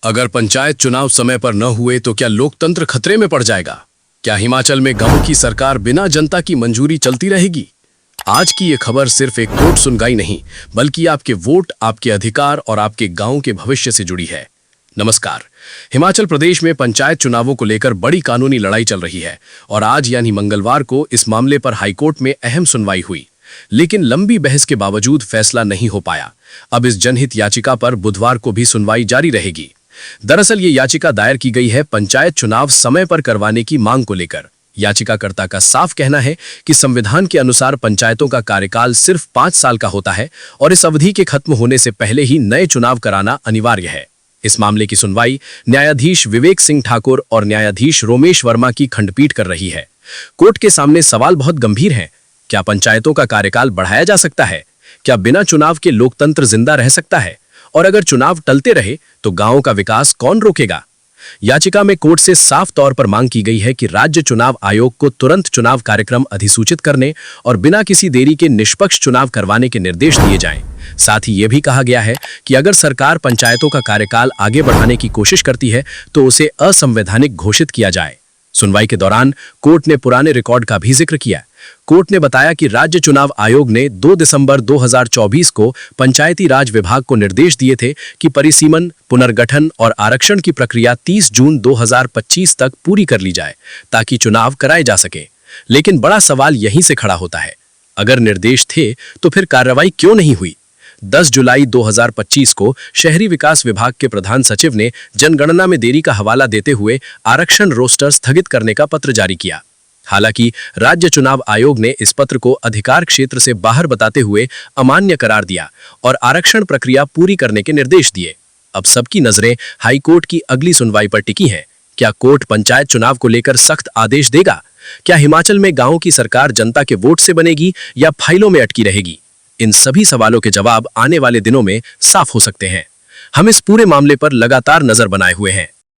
अगर पंचायत चुनाव समय पर न हुए तो क्या लोकतंत्र खतरे में पड़ जाएगा? क्या हिमाचल में गांव की सरकार बिना जनता की मंजूरी चलती रहेगी? आज की ये खबर सिर्फ एक कोर्ट सुनवाई नहीं, बल्कि आपके वोट, आपके अधिकार और आपके गांव के भविष्य से जुड़ी है। नमस्कार। हिमाचल प्रदेश में पंचायत चुनावों को लेकर बड़ी कानूनी लड़ाई चल रही है और आज यानी मंगलवार को इस मामले पर हाईकोर्ट में अहम सुनवाई हुई। लेकिन लंबी बहस के बावजूद फैसला नहीं हो पाया। अब इस जनहित याचिका पर बुधवार को भी सुनवाई जारी रहेगी। दरअसल ये याचिका दायर की गई है पंचायत चुनाव समय पर करवाने की मांग को लेकर। याचिकाकर्ता का साफ कहना है कि संविधान के अनुसार पंचायतों का कार्यकाल सिर्फ 5 साल का होता है और इस अवधि के खत्म होने से पहले ही नए चुनाव कराना अनिवार्य है। इस मामले की सुनवाई न्यायाधीश विवेक सिंह ठाकुर और न्यायाधीश रोमेश वर्मा की खंडपीठ कर रही है। कोर्ट के सामने सवाल बहुत गंभीर हैं। क्या पंचायतों का कार्यकाल बढ़ाया जा सकता है? क्या बिना चुनाव के लोकतंत्र जिंदा रह सकता है? और अगर चुनाव टलते रहे तो गांवों का विकास कौन रोकेगा? याचिका में कोर्ट से साफ तौर पर मांग की गई है कि राज्य चुनाव आयोग को तुरंत चुनाव कार्यक्रम अधिसूचित करने और बिना किसी देरी के निष्पक्ष चुनाव करवाने के निर्देश दिए जाएं। साथ ही यह भी कहा गया है कि अगर सरकार पंचायतों का कार्यकाल आगे बढ़ाने की कोशिश करती है तो उसे असंवैधानिक घोषित किया जाए। सुनवाई के दौरान कोर्ट ने पुराने रिकॉर्ड का भी जिक्र किया। कोर्ट ने बताया कि राज्य चुनाव आयोग ने 2 दिसंबर 2024 को पंचायती राज विभाग को निर्देश दिए थे कि परिसीमन, पुनर्गठन और आरक्षण की प्रक्रिया 30 जून 2025 तक पूरी कर ली जाए ताकि चुनाव कराए जा सके। लेकिन बड़ा सवाल यहीं से खड़ा होता है, अगर निर्देश थे तो फिर कार्रवाई क्यों नहीं हुई? 10 जुलाई 2025 को शहरी विकास विभाग के प्रधान सचिव ने जनगणना में देरी का हवाला देते हुए आरक्षण रोस्टर स्थगित करने का पत्र जारी किया। हालांकि राज्य चुनाव आयोग ने इस पत्र को अधिकार क्षेत्र से बाहर बताते हुए अमान्य करार दिया और आरक्षण प्रक्रिया पूरी करने के निर्देश दिए। अब सबकी नजरें हाईकोर्ट की अगली सुनवाई पर टिकी हैं। क्या कोर्ट पंचायत चुनाव को लेकर सख्त आदेश देगा? क्या हिमाचल में गांवों की सरकार जनता के वोट से बनेगी या फाइलों में अटकी रहेगी? इन सभी सवालों के जवाब आने वाले दिनों में साफ हो सकते हैं। हम इस पूरे मामले पर लगातार नजर बनाए हुए हैं।